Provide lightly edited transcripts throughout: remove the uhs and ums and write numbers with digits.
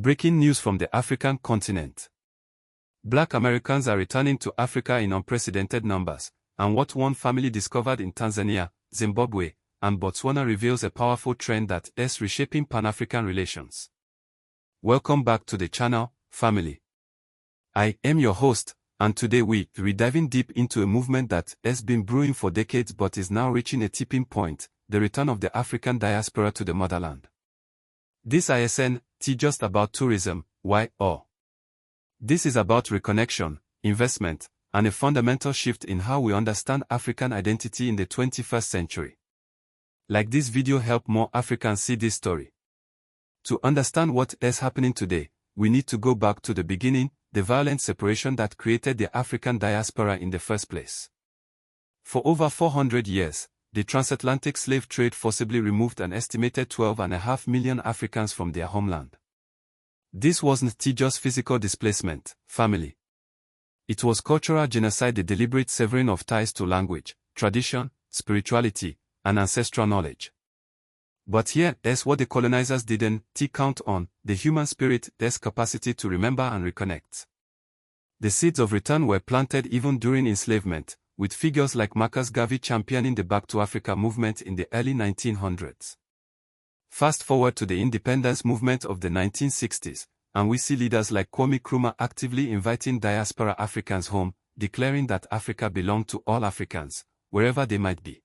Breaking news from the African continent. Black Americans are returning to Africa in unprecedented numbers, and what one family discovered in Tanzania, Zimbabwe, and Botswana reveals a powerful trend that is reshaping Pan-African relations. Welcome back to the channel, family. I am your host, and today we're diving deep into a movement that has been brewing for decades but is now reaching a tipping point, the return of the African diaspora to the motherland. This isn't just about tourism, why? This is about reconnection, investment, and a fundamental shift in how we understand African identity in the 21st century. Like this video help more Africans see this story. To understand what is happening today, we need to go back to the beginning, the violent separation that created the African diaspora in the first place. For over 400 years, the transatlantic slave trade forcibly removed an estimated 12.5 million Africans from their homeland. This wasn't just physical displacement, family. It was cultural genocide, the deliberate severing of ties to language, tradition, spirituality, and ancestral knowledge. But here is what the colonizers didn't count on: the human spirit, their capacity to remember and reconnect. The seeds of return were planted even during enslavement, with figures like Marcus Garvey championing the Back to Africa movement in the early 1900s. Fast forward to the independence movement of the 1960s, and we see leaders like Kwame Nkrumah actively inviting diaspora Africans home, declaring that Africa belonged to all Africans, wherever they might be.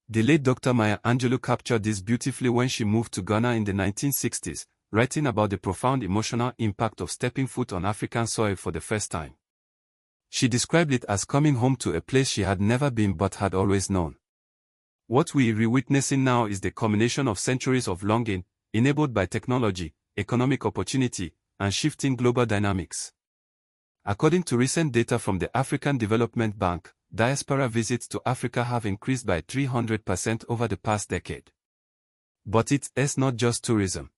The late Dr. Maya Angelou captured this beautifully when she moved to Ghana in the 1960s, writing about the profound emotional impact of stepping foot on African soil for the first time. She described it as coming home to a place she had never been but had always known. What we're witnessing now is the culmination of centuries of longing, enabled by technology, economic opportunity, and shifting global dynamics. According to recent data from the African Development Bank, diaspora visits to Africa have increased by 300% over the past decade. But it is not just tourism.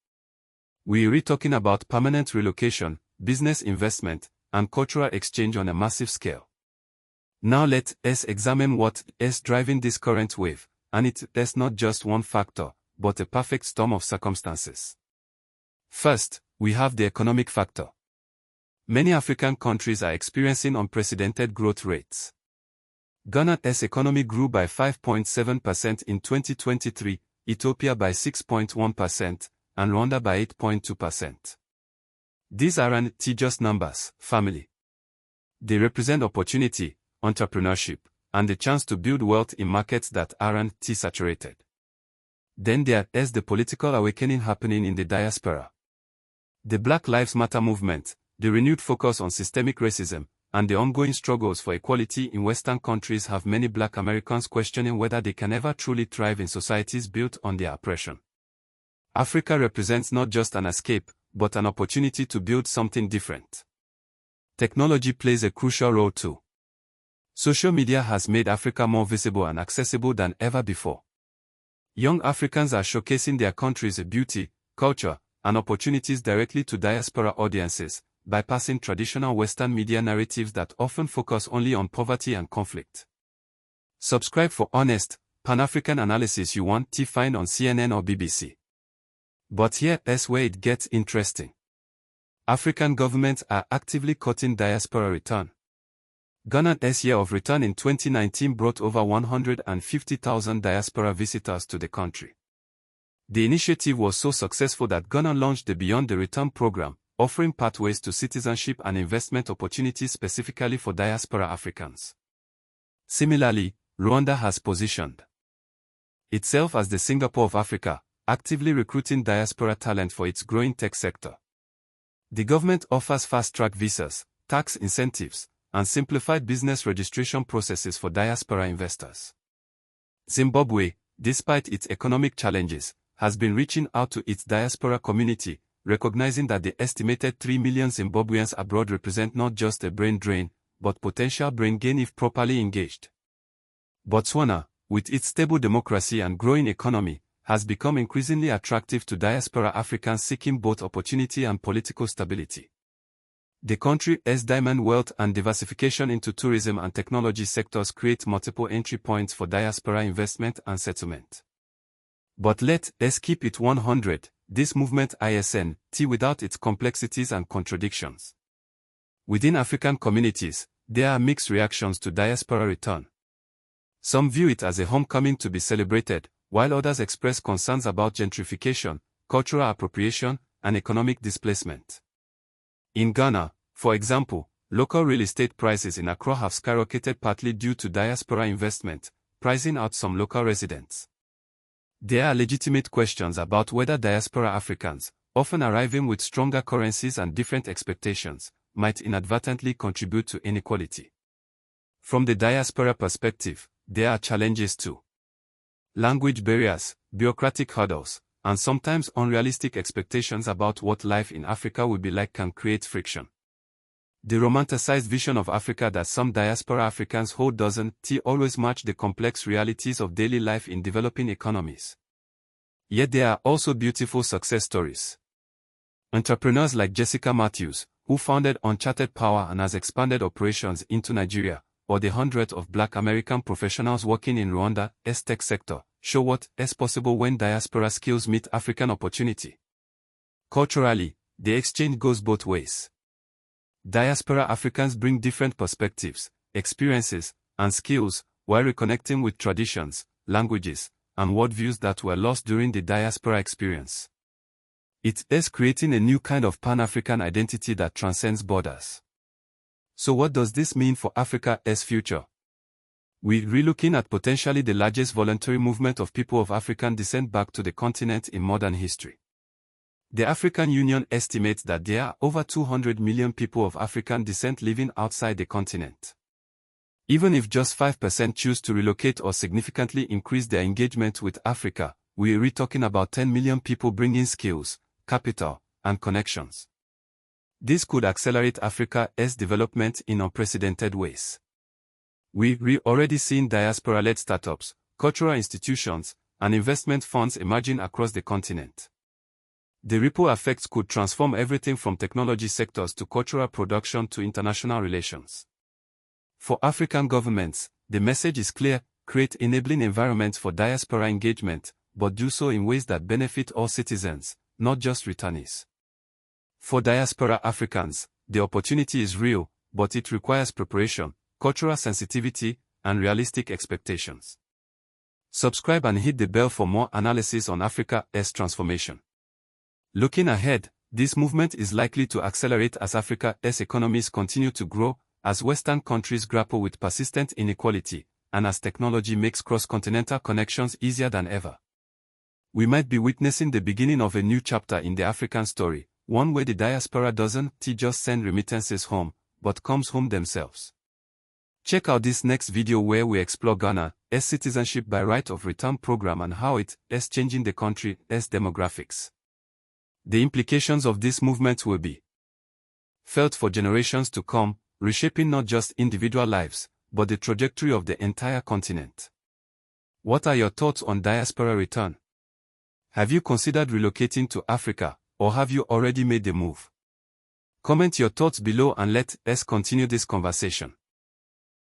We're talking about permanent relocation, business investment, and cultural exchange on a massive scale. Now let us examine what is driving this current wave, and it is not just one factor, but a perfect storm of circumstances. First, we have the economic factor. Many African countries are experiencing unprecedented growth rates. Ghana's economy grew by 5.7% in 2023, Ethiopia by 6.1%, and Rwanda by 8.2%. These aren't just numbers, family. They represent opportunity, entrepreneurship, and the chance to build wealth in markets that aren't saturated. Then there is the political awakening happening in the diaspora. The Black Lives Matter movement, the renewed focus on systemic racism, and the ongoing struggles for equality in Western countries have many Black Americans questioning whether they can ever truly thrive in societies built on their oppression. Africa represents not just an escape, but an opportunity to build something different. Technology plays a crucial role too. Social media has made Africa more visible and accessible than ever before. Young Africans are showcasing their country's beauty, culture, and opportunities directly to diaspora audiences, bypassing traditional Western media narratives that often focus only on poverty and conflict. Subscribe for honest, Pan-African analysis you won't find on CNN or BBC. But here is where it gets interesting. African governments are actively cutting diaspora return. Ghana's year of return in 2019 brought over 150,000 diaspora visitors to the country. The initiative was so successful that Ghana launched the Beyond the Return program, offering pathways to citizenship and investment opportunities specifically for diaspora Africans. Similarly, Rwanda has positioned itself as the Singapore of Africa, actively recruiting diaspora talent for its growing tech sector. The government offers fast-track visas, tax incentives, and simplified business registration processes for diaspora investors. Zimbabwe, despite its economic challenges, has been reaching out to its diaspora community, recognizing that the estimated 3 million Zimbabweans abroad represent not just a brain drain, but potential brain gain if properly engaged. Botswana, with its stable democracy and growing economy, has become increasingly attractive to diaspora Africans seeking both opportunity and political stability. The country's diamond wealth and diversification into tourism and technology sectors create multiple entry points for diaspora investment and settlement. But let's keep it 100, this movement isn't without its complexities and contradictions. Within African communities, there are mixed reactions to diaspora return. Some view it as a homecoming to be celebrated, while others express concerns about gentrification, cultural appropriation, and economic displacement. In Ghana, for example, local real estate prices in Accra have skyrocketed partly due to diaspora investment, pricing out some local residents. There are legitimate questions about whether diaspora Africans, often arriving with stronger currencies and different expectations, might inadvertently contribute to inequality. From the diaspora perspective, there are challenges too. Language barriers, bureaucratic hurdles, and sometimes unrealistic expectations about what life in Africa will be like can create friction. The romanticized vision of Africa that some diaspora Africans hold doesn't always match the complex realities of daily life in developing economies. Yet there are also beautiful success stories. Entrepreneurs like Jessica Matthews, who founded Uncharted Power and has expanded operations into Nigeria, or the hundreds of Black American professionals working in Rwanda's tech sector, show what is possible when diaspora skills meet African opportunity. Culturally, the exchange goes both ways. Diaspora Africans bring different perspectives, experiences, and skills, while reconnecting with traditions, languages, and worldviews that were lost during the diaspora experience. It is creating a new kind of Pan-African identity that transcends borders. So what does this mean for Africa's future? We're relooking at potentially the largest voluntary movement of people of African descent back to the continent in modern history. The African Union estimates that there are over 200 million people of African descent living outside the continent. Even if just 5% choose to relocate or significantly increase their engagement with Africa, we're talking about 10 million people bringing skills, capital, and connections. This could accelerate Africa's development in unprecedented ways. We're already seeing diaspora-led startups, cultural institutions, and investment funds emerging across the continent. The ripple effects could transform everything from technology sectors to cultural production to international relations. For African governments, the message is clear: create enabling environments for diaspora engagement, but do so in ways that benefit all citizens, not just returnees. For diaspora Africans, the opportunity is real, but it requires preparation, cultural sensitivity, and realistic expectations. Subscribe and hit the bell for more analysis on Africa's transformation. Looking ahead, this movement is likely to accelerate as Africa's economies continue to grow, as Western countries grapple with persistent inequality, and as technology makes cross-continental connections easier than ever. We might be witnessing the beginning of a new chapter in the African story, one where the diaspora doesn't just send remittances home, but comes home themselves. Check out this next video where we explore Ghana's citizenship by right of return program and how it is changing the country's demographics. The implications of this movement will be felt for generations to come, reshaping not just individual lives, but the trajectory of the entire continent. What are your thoughts on diaspora return? Have you considered relocating to Africa, or have you already made the move? Comment your thoughts below and let us continue this conversation.